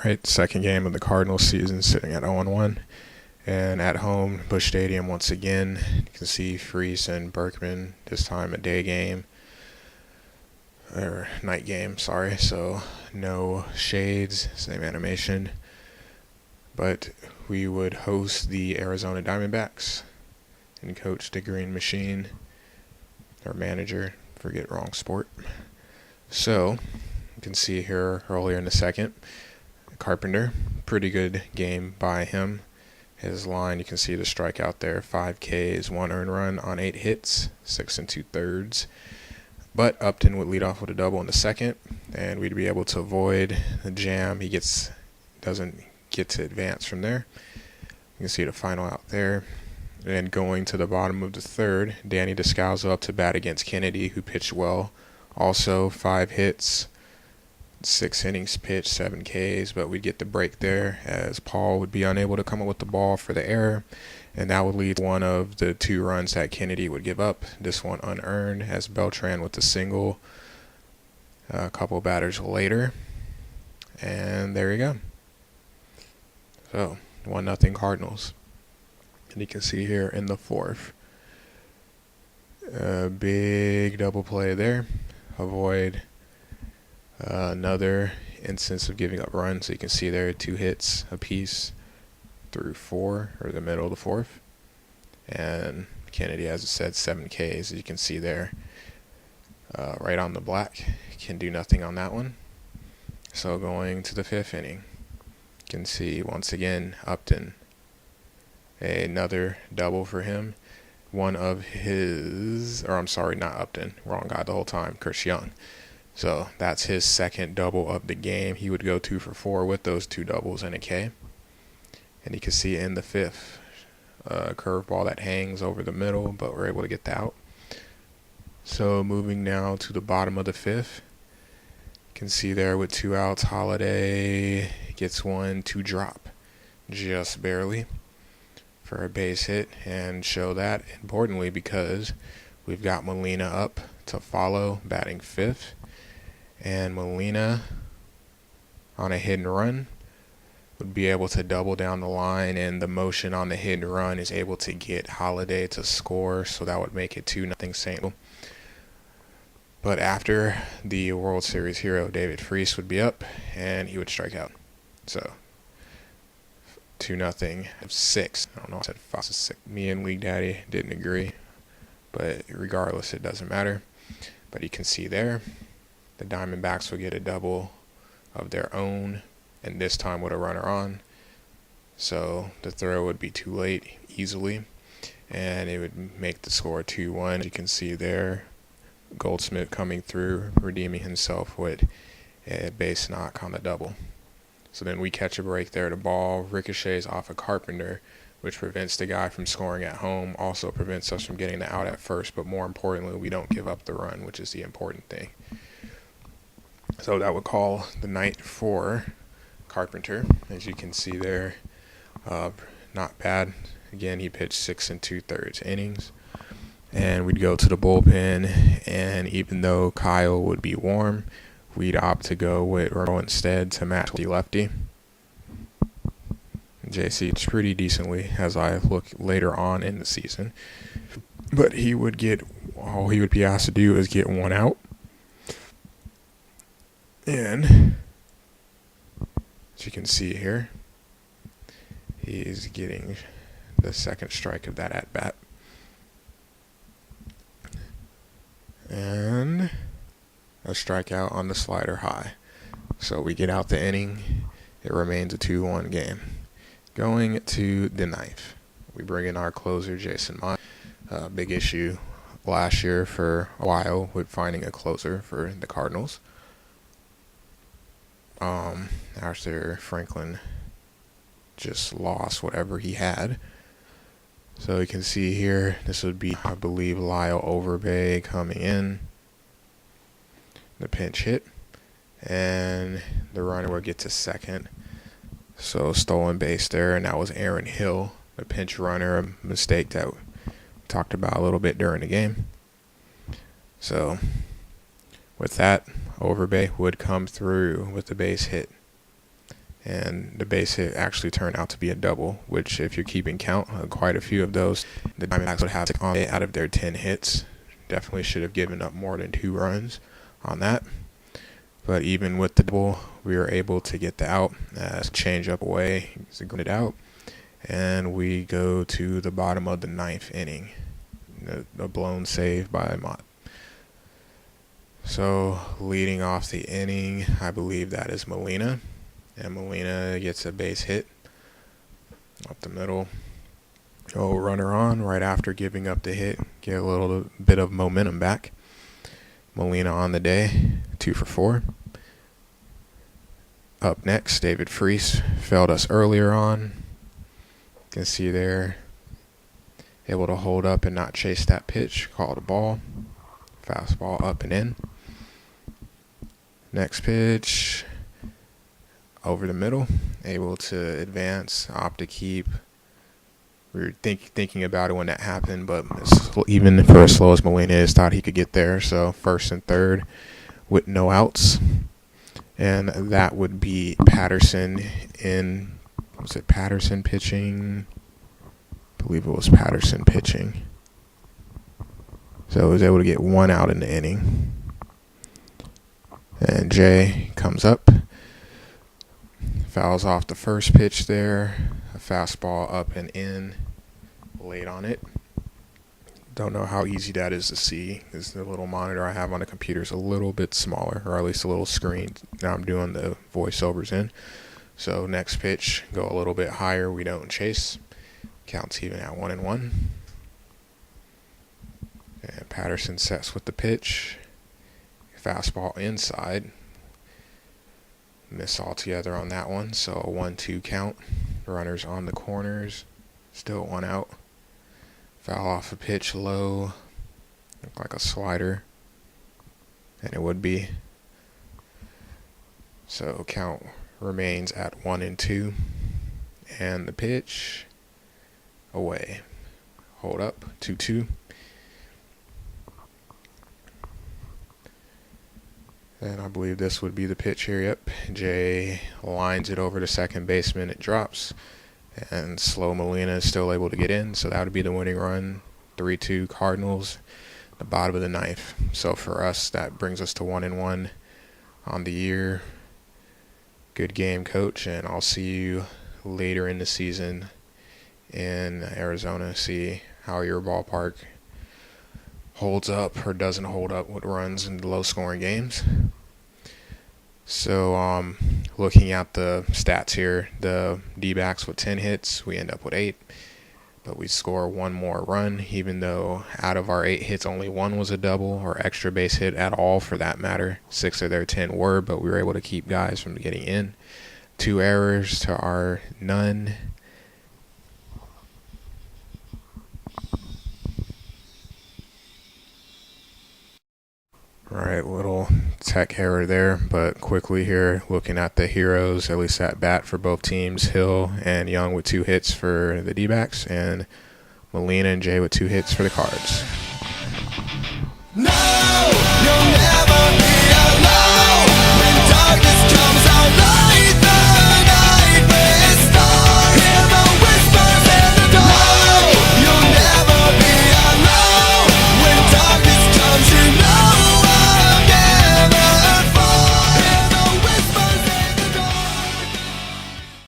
Alright, second game of the Cardinals season, sitting at 0-1. And at home, Busch Stadium once again. You can see Freese and Berkman, this time a day game. Or night game, sorry. So no shades, same animation. But we would host the Arizona Diamondbacks and coach the Green Machine, or manager, forget wrong sport. So you can see here earlier in the second, Carpenter, pretty good game by him. His line, you can see the strikeout there, 5 Ks, 1 earned run on 8 hits, 6 2/3. But Upton would lead off with a double in the second, and we'd be able to avoid the jam. He doesn't get to advance from there. You can see the final out there. And going to the bottom of the third, Danny Descalzo up to bat against Kennedy, who pitched well. Also 5 hits, 6 innings pitched, 7 Ks, but we'd get the break there as Paul would be unable to come up with the ball for the error, and that would lead to one of the 2 runs that Kennedy would give up, this one unearned, as Beltran with the single a couple batters later. And there you go. So 1-0 Cardinals. And you can see here in the fourth, a big double play there. Avoid another instance of giving up runs. So you can see there 2 hits apiece through 4, or the middle of the fourth. And Kennedy, as I said, 7 Ks, as you can see there, right on the black. Can do nothing on that one. So going to the 5th inning, you can see once again Upton, another double for him. One of his, or I'm sorry, not Upton, wrong guy the whole time, Chris Young. So that's his second double of the game. He would go 2 for 4 with those 2 doubles and a K. And you can see in the 5th, curveball that hangs over the middle, but we're able to get that out. So moving now to the bottom of the 5th, you can see there with 2 outs, Holiday gets 1 to drop, just barely, for a base hit, and show that importantly because we've got Molina up to follow, batting 5th. And Molina, on a hit and run, would be able to double down the line, and the motion on the hit and run is able to get Holiday to score, so that would make it 2-0 St. Louis. But after, the World Series hero David Freese would be up, and he would strike out. So 2-0, 6. I don't know, I said 5 6. Me and League Daddy didn't agree, but regardless, it doesn't matter. But you can see there, the Diamondbacks will get a double of their own, and this time with a runner on. So the throw would be too late easily, and it would make the score 2-1. You can see there, Goldsmith coming through, redeeming himself with a base knock on the double. So then we catch a break there. The ball ricochets off of Carpenter, which prevents the guy from scoring at home, also prevents us from getting the out at first, but more importantly, we don't give up the run, which is the important thing. So that would call the night for Carpenter. As you can see there, not bad. Again, he pitched 6 2/3 innings. And we'd go to the bullpen, and even though Kyle would be warm, we'd opt to go with Rowe instead to match the lefty. JC is pretty decently as I look later on in the season. But he would get, all he would be asked to do is get 1 out. And as you can see here, he's getting the second strike of that at-bat. And a strikeout on the slider high. So we get out the inning. It remains a 2-1 game. Going to the 9th, we bring in our closer, Jason Mott. Big issue last year for a while with finding a closer for the Cardinals. After Franklin just lost whatever he had. So you can see here, this would be, I believe, Lyle Overbay coming in. The pinch hit, and the runner will get to second. So stolen base there, and that was Aaron Hill, the pinch runner, a mistake that we talked about a little bit during the game. So with that, Overbay would come through with the base hit. and the base hit actually turned out to be a double, which if you're keeping count, quite a few of those, the Diamondbacks would have on out of their 10 hits. Definitely should have given up more than 2 runs on that. But even with the double, we were able to get the out as change up away, it out, and we go to the bottom of the 9th inning. A blown save by Mott. So leading off the inning, I believe that is Molina. And Molina gets a base hit up the middle. Oh, runner on right after giving up the hit. Get a little bit of momentum back. Molina on the day, 2 for 4. Up next, David Freese failed us earlier on. You can see there, able to hold up and not chase that pitch. Called a ball. Fastball up and in. Next pitch, over the middle, able to advance, opt to keep. We were thinking about it when that happened, but even for as slow as Molina is, thought he could get there. So 1st and 3rd with no outs. And that would be Patterson in, was it Patterson pitching? I believe it was Patterson pitching. So he was able to get 1 out in the inning. And Jay comes up. Fouls off the first pitch there. A fastball up and in. Late on it. Don't know how easy that is to see, because the little monitor I have on the computer is a little bit smaller, or at least a little screen. Now I'm doing the voiceovers in. So next pitch, go a little bit higher. We don't chase. Counts even at 1-1. And Patterson sets with the pitch. Fastball inside. Miss altogether on that one, so a 1-2 count. Runners on the corners. Still 1 out. Foul off a pitch low. Looked like a slider. And it would be. So count remains at 1-2. And the pitch away. Hold up, 2-2. And I believe this would be the pitch here. Yep. Jay lines it over to second baseman. It drops. And slow Molina is still able to get in. So that would be the winning run. 3-2 Cardinals. The bottom of the 9th. So for us, that brings us to 1-1 on the year. Good game, coach. And I'll see you later in the season in Arizona. See how your ballpark holds up or doesn't hold up with runs in low scoring games. So looking at the stats here, the D-backs with 10 hits, we end up with 8, but we score 1 more run, even though out of our 8 hits only 1 was a double or extra base hit at all for that matter. 6 of their 10 were, but we were able to keep guys from getting in. 2 errors to our none. All right, little tech error there, but quickly here, looking at the heroes, at least at bat for both teams, Hill and Young with 2 hits for the D-backs, and Molina and Jay with 2 hits for the Cards. No, you'll never be alone when darkness comes out.